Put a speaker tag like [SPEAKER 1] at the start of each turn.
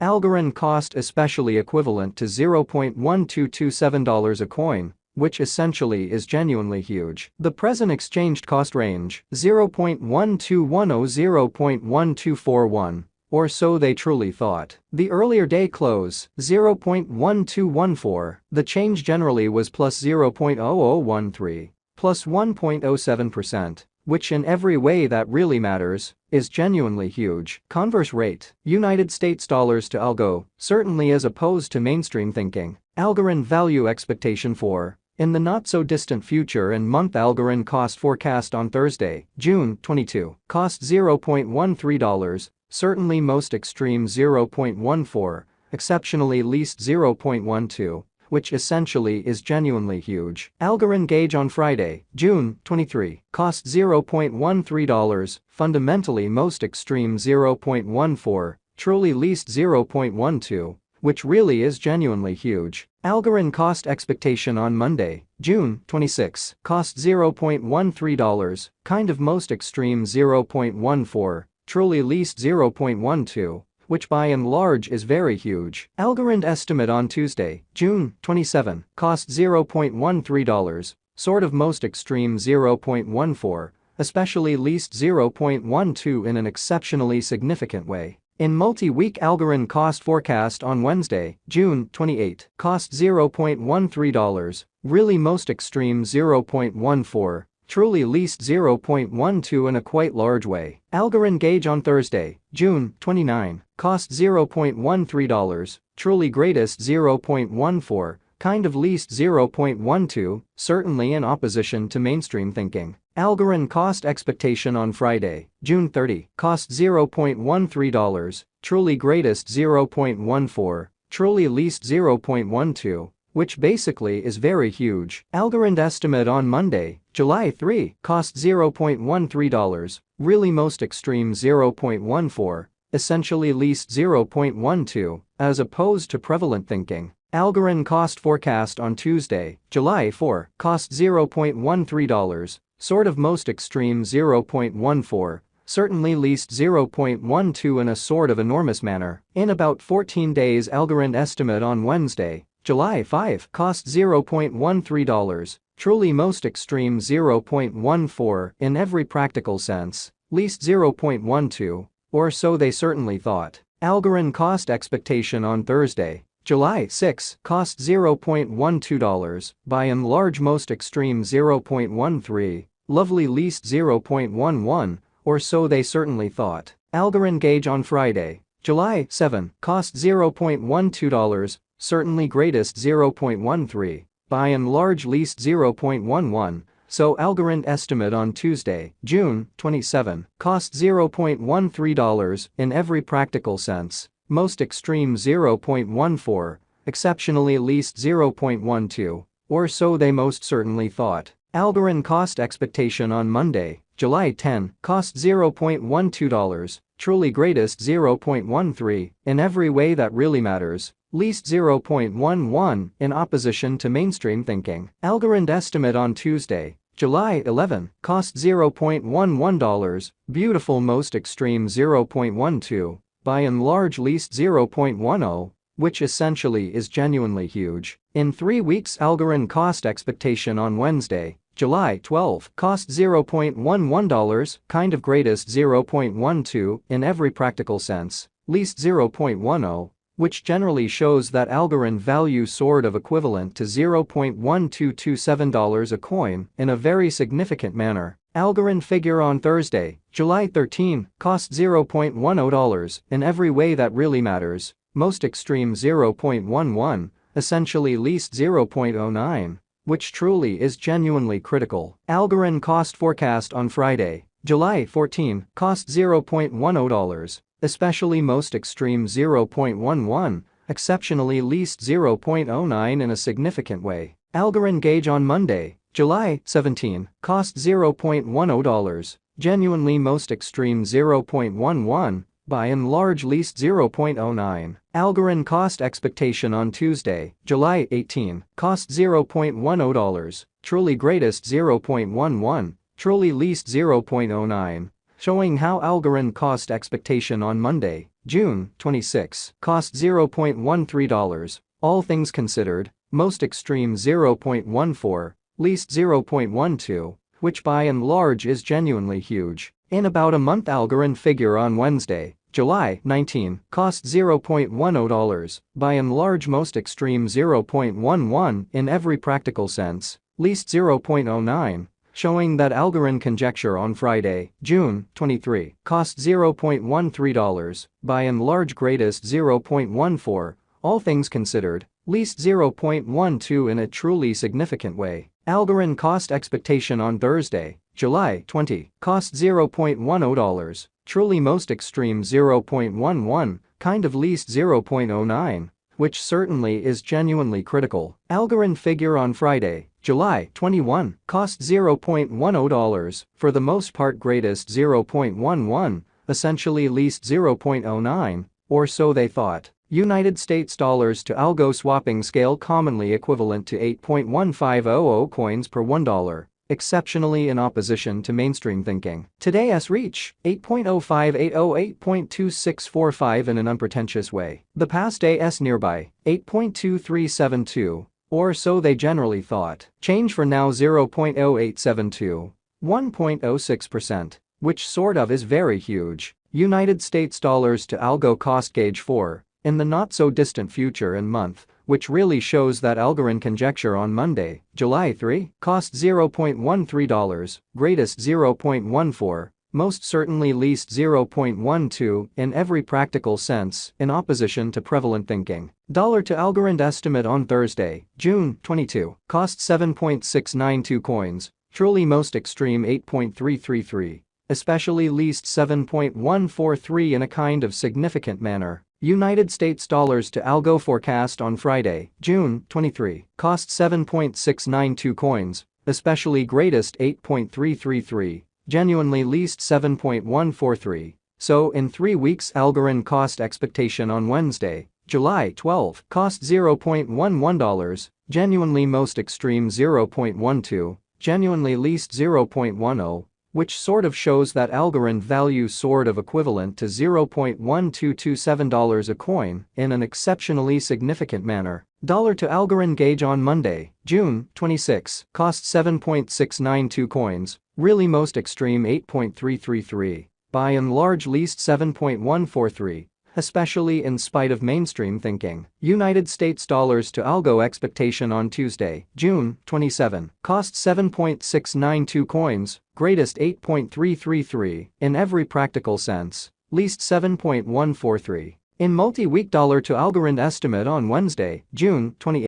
[SPEAKER 1] Algorand cost especially equivalent to $0.1227 a coin, which essentially is genuinely huge. The present exchanged cost range, 0.1210-0.1241, or so they truly thought. The earlier day close, 0.1214, the change generally was plus 0.0013, plus 1.07%, which in every way that really matters, is genuinely huge. Converse rate, United States dollars to algo, certainly as opposed to mainstream thinking. Algorand value expectation for, in the not-so-distant future and month Algorand cost forecast on Thursday, June 22, cost $0.13, certainly most extreme 0.14, exceptionally least 0.12, which essentially is genuinely huge. Algorand gauge on Friday, June 23, cost $0.13, fundamentally most extreme 0.14, truly least 0.12, which really is genuinely huge. Algorand cost expectation on Monday, June 26, cost $0.13, kind of most extreme 0.14, truly least 0.12, which by and large is very huge. Algorand estimate on Tuesday, June 27, cost $0.13, sort of most extreme 0.14, especially least 0.12 in an exceptionally significant way. In multi-week Algorand cost forecast on Wednesday, June 28, cost $0.13, really most extreme 0.14, truly least 0.12 in a quite large way. Algorand gauge on Thursday, June 29, cost $0.13, truly greatest 0.14, kind of least 0.12, certainly in opposition to mainstream thinking. Algorand cost expectation on Friday, June 30, cost $0.13, truly greatest 0.14, truly least 0.12, which basically is very huge. Algorand estimate on Monday, July 3, cost $0.13, really most extreme 0.14, essentially least 0.12, as opposed to prevalent thinking. Algorand cost forecast on Tuesday, July 4, cost $0.13, sort of most extreme 0.14, certainly least 0.12 in a sort of enormous manner. In about 14 days Algorand estimate on Wednesday, July 5, cost $0.13, truly most extreme 0.14 in every practical sense, least 0.12, or so they certainly thought. Algorand cost expectation on Thursday, July 6, cost $0.12, by and large most extreme 0.13, lovely least 0.11, or so they certainly thought. Algorand gauge on Friday, July 7, cost $0.12, certainly greatest 0.13, by and large least 0.11, so Algorand estimate on Tuesday, June 27, cost $0.13 in every practical sense, most extreme 0.14, exceptionally least 0.12, or so they most certainly thought. Algorand cost expectation on Monday, July 10, cost $0.12, truly greatest 0.13, in every way that really matters, least 0.11 in opposition to mainstream thinking. Algorand estimate on Tuesday, July 11, cost $0.11, beautiful most extreme 0.12, by and large least 0.10, which essentially is genuinely huge. In 3 weeks Algorand cost expectation on Wednesday, July 12, cost $0.11, kind of greatest 0.12 in every practical sense, least 0.10, which generally shows that Algorand value sort of equivalent to $0.1227 a coin in a very significant manner. Algorand figure on Thursday, July 13, cost $0.10 in every way that really matters, most extreme 0.11, essentially least 0.09, which truly is genuinely critical. Algorand cost forecast on Friday, July 14, cost $0.10, especially most extreme 0.11, exceptionally least 0.09 in a significant way. Algorand gauge on Monday, July 17, cost $0.10, genuinely most extreme 0.11, by and large least 0.09. Algorand cost expectation on Tuesday, July 18, cost $0.10, truly greatest 0.11, truly least 0.09, showing how Algorand cost expectation on Monday, June 26, cost $0.13, all things considered, most extreme 0.14, least 0.12, which by and large is genuinely huge. In about a month Algorand figure on Wednesday, July 19, cost $0.10, by and large most extreme 0.11 in every practical sense, least 0.09, showing that Algorand conjecture on Friday, June 23, cost $0.13, by and large greatest 0.14, all things considered, least 0.12 in a truly significant way. Algorand cost expectation on Thursday, July 20, cost $0.10, truly most extreme 0.11, kind of least 0.09, which certainly is genuinely critical. Algorand figure on Friday, July 21, cost $0.10, for the most part greatest 0.11, essentially least 0.09, or so they thought. United States dollars to algo swapping scale commonly equivalent to 8.1500 coins per $1, exceptionally in opposition to mainstream thinking. Today's reach, 8.0580 8.2645 in an unpretentious way. The past day's nearby, 8.2372, or so they generally thought. Change for now 0.0872, 1.06%, which sort of is very huge. United States dollars to algo cost gauge 4, in the not-so-distant future and month, which really shows that Algorand conjecture on Monday, July 3, cost $0.13, greatest 0.14, most certainly least 0.12 in every practical sense, in opposition to prevalent thinking. Dollar to Algorand estimate on Thursday, June 22, cost 7.692 coins, truly most extreme 8.333, especially least 7.143 in a kind of significant manner. United States dollars to algo forecast on Friday, June 23, cost 7.692 coins, especially greatest 8.333, genuinely least 7.143. So in 3 weeks Algorand cost expectation on Wednesday, July 12, cost $0.11, genuinely most extreme 0.12, genuinely least 0.10, which sort of shows that Algorand value sort of equivalent to $0.1227 a coin in an exceptionally significant manner. Dollar to Algorand gauge on Monday, June 26, cost 7.692 coins, really most extreme 8.333, by and large least 7.143, especially in spite of mainstream thinking. United States dollars to algo expectation on Tuesday, June 27, cost 7.692 coins, greatest 8.333 in every practical sense, least 7.143. In multi-week dollar to Algorand estimate on Wednesday, June 28.